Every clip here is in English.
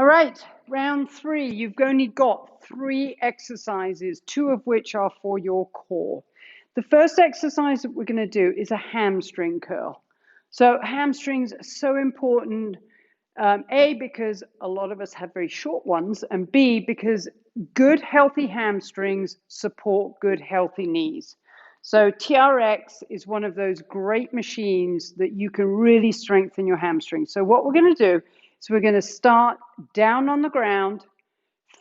All right, round 3. You've only got 3 exercises, 2 of which are for your core. The first exercise that we're going to do is a hamstring curl. So hamstrings are so important, A, because a lot of us have very short ones, and B, because good healthy hamstrings support good healthy knees. So TRX is one of those great machines that you can really strengthen your hamstrings. So what we're going to do is we're going to start down on the ground,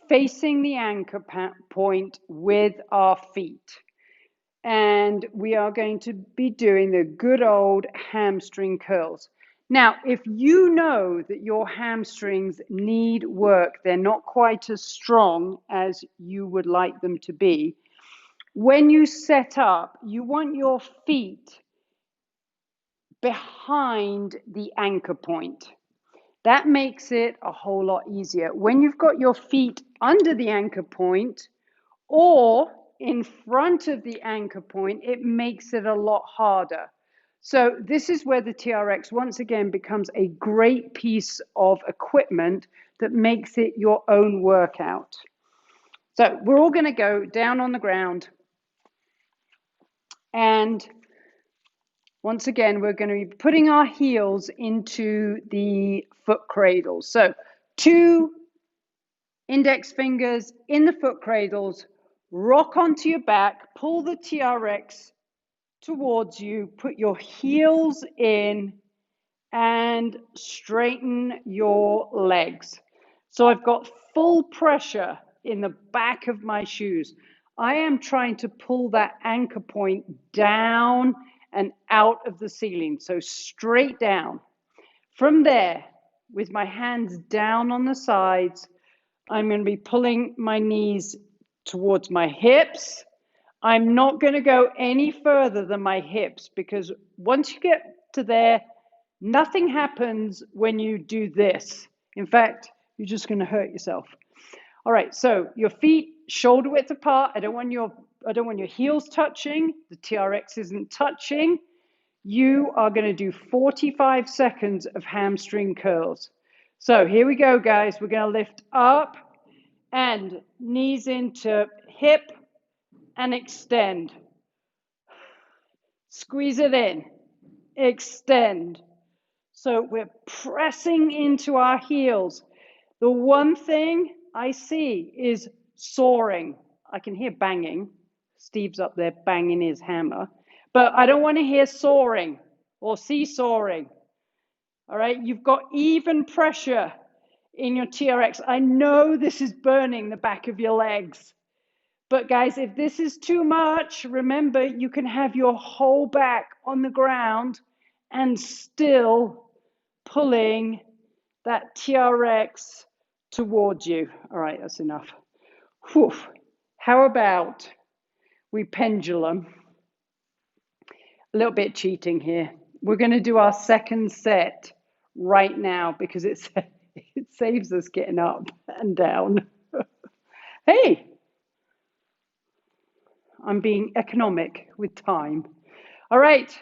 facing the anchor point with our feet. And we are going to be doing the good old hamstring curls. Now, if you know that your hamstrings need work, they're not quite as strong as you would like them to be, when you set up, you want your feet behind the anchor point. That makes it a whole lot easier. When you've got your feet under the anchor point or in front of the anchor point, it makes it a lot harder. So this is where the TRX once again becomes a great piece of equipment that makes it your own workout. So we're all going to go down on the ground. And once again, we're going to be putting our heels into the foot cradles. So 2 index fingers in the foot cradles, rock onto your back, pull the TRX towards you, put your heels in, and straighten your legs. So I've got full pressure in the back of my shoes. I am trying to pull that anchor point down and out of the ceiling, so straight down. From there, with my hands down on the sides, I'm going to be pulling my knees towards my hips. I'm not going to go any further than my hips because once you get to there, nothing happens when you do this. In fact, you're just going to hurt yourself. All right, so your feet shoulder width apart. I don't want your heels touching. The TRX isn't touching. You are going to do 45 seconds of hamstring curls. So here we go, guys. We're going to lift up and knees into hip and extend. Squeeze it in. Extend. So we're pressing into our heels. The one thing I see is soaring. I can hear banging. Steve's up there banging his hammer. But I don't want to hear soaring or see soaring. All right, you've got even pressure in your TRX. I know this is burning the back of your legs. But guys, if this is too much, remember you can have your whole back on the ground and still pulling that TRX towards you. All right, that's enough. Whew. How about we pendulum? A little bit cheating here. We're going to do our second set right now because it saves us getting up and down. Hey, I'm being economic with time. All right.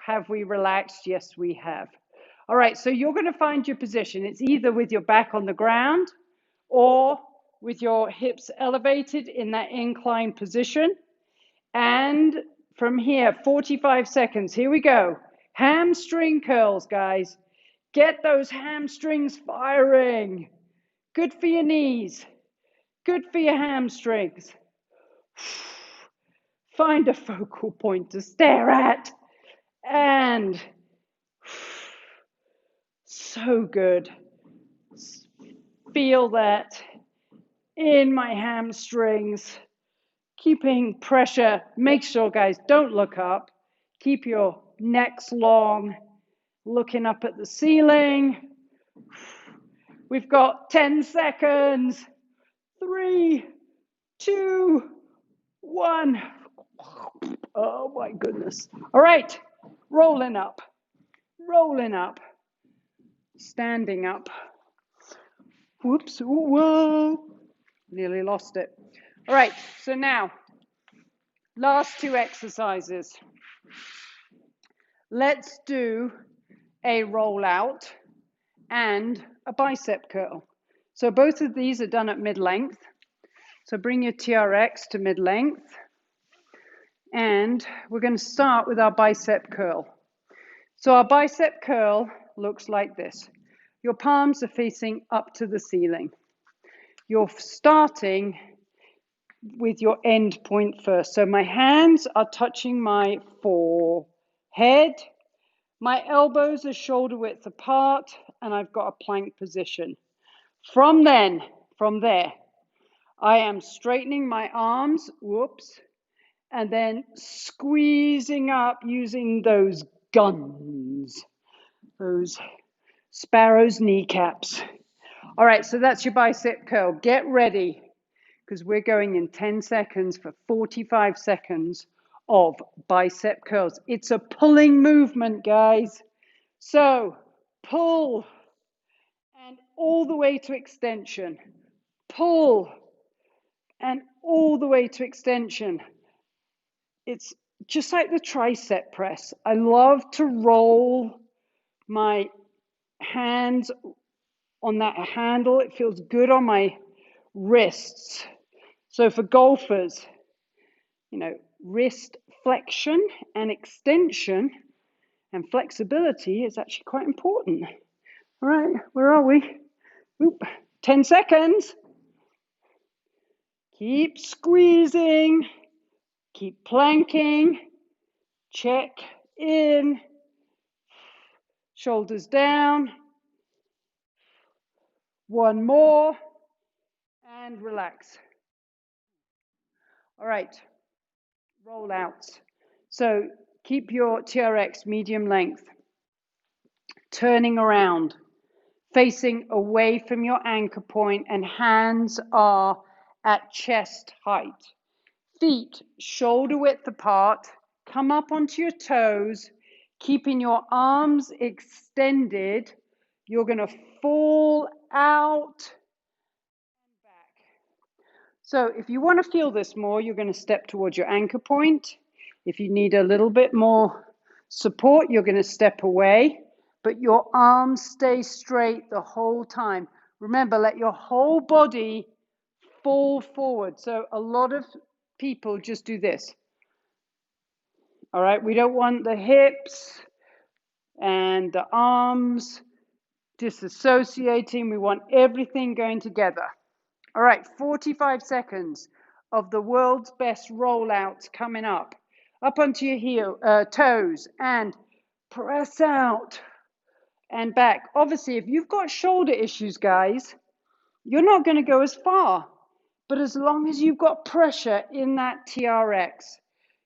Have we relaxed? Yes, we have. All right, so you're going to find your position. It's either with your back on the ground or with your hips elevated in that inclined position. And from here, 45 seconds. Here we go. Hamstring curls, guys. Get those hamstrings firing. Good for your knees. Good for your hamstrings. Find a focal point to stare at. And so good. Feel that in my hamstrings. Keeping pressure. Make sure, guys, don't look up. Keep your necks long. Looking up at the ceiling. We've got 10 seconds. 3, 2, 1. Oh my goodness. All right. Rolling up. Rolling up. Standing up. Whoops. Whoa. Nearly lost it. All right. So now, last 2 exercises. Let's do a rollout and a bicep curl. So both of these are done at mid-length. So bring your TRX to mid-length. And we're going to start with our bicep curl. So our bicep curl looks like this. Your palms are facing up to the ceiling. You're starting with your end point first. So my hands are touching my forehead. My elbows are shoulder width apart, and I've got a plank position. From there, I am straightening my arms, and then squeezing up using those guns, those sparrow's kneecaps. All right, so that's your bicep curl. Get ready, because we're going in 10 seconds for 45 seconds of bicep curls. It's a pulling movement, guys. So pull and all the way to extension. Pull and all the way to extension. It's just like the tricep press. I love to roll my hands on that handle. It feels good on my wrists. So for golfers, wrist flexion and extension and flexibility is actually quite important. All right, where are we? 10 seconds. Keep squeezing. Keep planking. Check in. Shoulders down. One more. And relax. All right, rollouts. So keep your TRX medium length. Turning around. Facing away from your anchor point, and hands are at chest height. Feet shoulder width apart. Come up onto your toes, keeping your arms extended. You're going to fall out and back. So if you want to feel this more, you're going to step towards your anchor point. If you need a little bit more support, you're going to step away. But your arms stay straight the whole time. Remember, let your whole body fall forward. So a lot of people just do this. All right, we don't want the hips and the arms disassociating. We want everything going together. All right, 45 seconds of the world's best rollouts coming up. Up onto your toes, and press out. And back. Obviously, if you've got shoulder issues, guys, you're not going to go as far. But as long as you've got pressure in that TRX,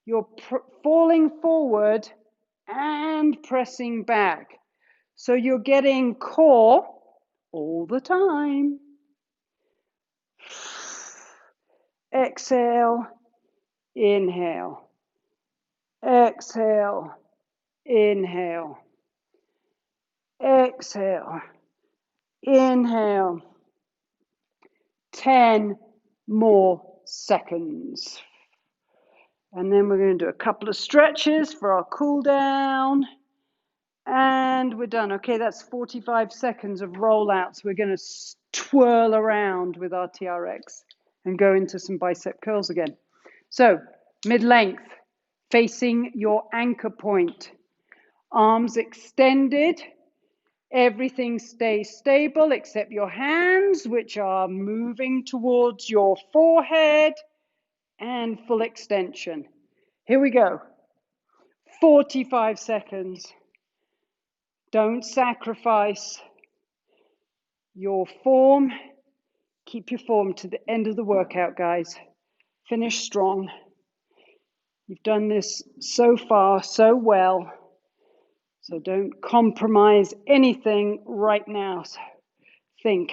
you're falling forward and pressing back. So you're getting core all the time. Exhale, inhale. Exhale, inhale. Exhale. Inhale. 10 more seconds. And then we're going to do a couple of stretches for our cool down. And we're done. Okay, that's 45 seconds of rollouts. We're going to twirl around with our TRX and go into some bicep curls again. So, mid-length, facing your anchor point. Arms extended. Everything stays stable except your hands, which are moving towards your forehead, and full extension. Here we go. 45 seconds. Don't sacrifice your form. Keep your form to the end of the workout, guys. Finish strong. You've done this so far so well. So don't compromise anything right now. So think,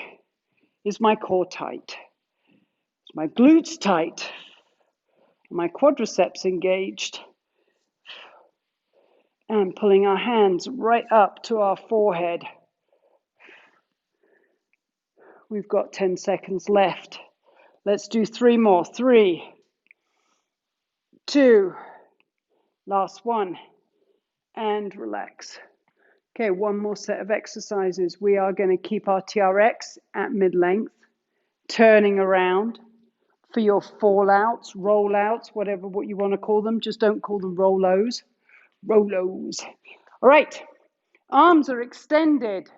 is my core tight? Is my glutes tight? Are my quadriceps engaged? And pulling our hands right up to our forehead. We've got 10 seconds left. Let's do 3 more. 3, 2, last one, and relax. Okay, one more set of exercises. We are going to keep our TRX at mid-length, turning around for your fallouts, rollouts, whatever what you want to call them. Just don't call them rolos. Rolos. All right, arms are extended.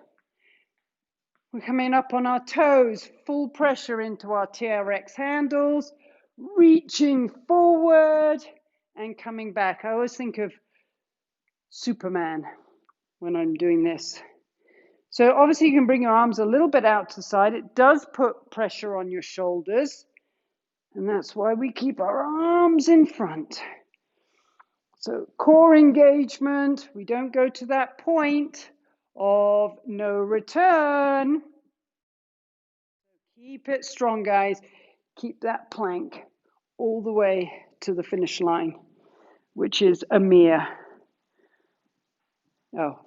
We're coming up on our toes, full pressure into our TRX handles, reaching forward and coming back. I always think of Superman when I'm doing this. So obviously you can bring your arms a little bit out to the side. It does put pressure on your shoulders, and that's why we keep our arms in front. So core engagement, we don't go to that point of no return. Keep it strong, guys. Keep that plank all the way to the finish line, which is a mere,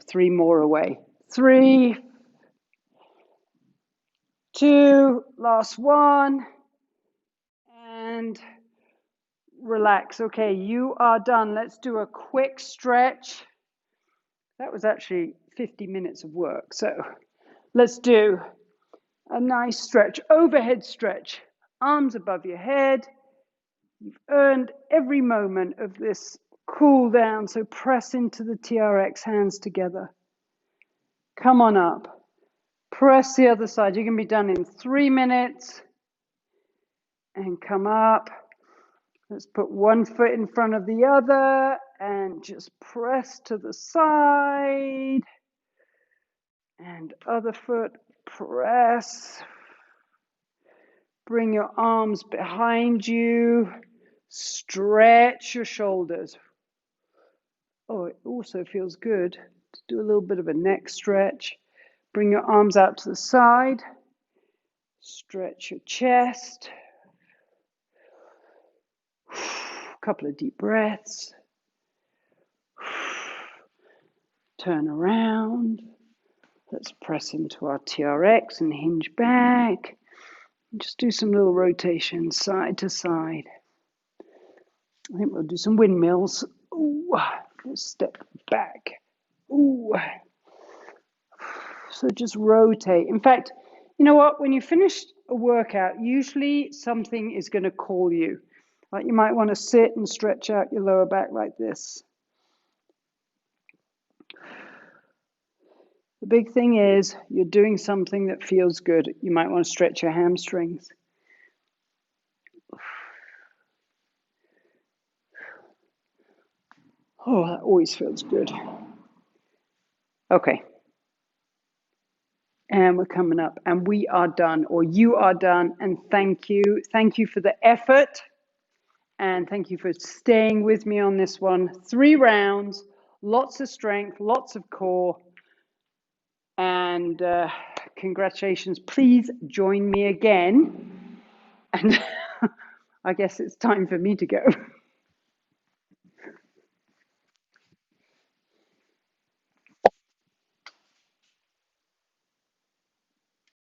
3 more away. 3, 2, last one, and relax. Okay, you are done. Let's do a quick stretch. That was actually 50 minutes of work. So let's do a nice stretch, overhead stretch, arms above your head. You've earned every moment of this cool down. So press into the TRX hands together. Come on up. Press the other side. You're going to be done in 3 minutes. And come up. Let's put one foot in front of the other and just press to the side. And other foot, press. Bring your arms behind you. Stretch your shoulders. Oh, it also feels good to do a little bit of a neck stretch. Bring your arms out to the side. Stretch your chest. A couple of deep breaths. Turn around. Let's press into our TRX and hinge back. Just do some little rotations side to side. I think we'll do some windmills. Ooh, step back. Ooh. So just rotate. In fact, you know what? When you finish a workout, usually something is going to call you. Like you might want to sit and stretch out your lower back like this. The big thing is you're doing something that feels good. You might want to stretch your hamstrings. Oh, that always feels good. Okay. And we're coming up and we are done, or you are done. And thank you. Thank you for the effort. And thank you for staying with me on this one. 3 rounds, lots of strength, lots of core. And congratulations. Please join me again. And I guess it's time for me to go.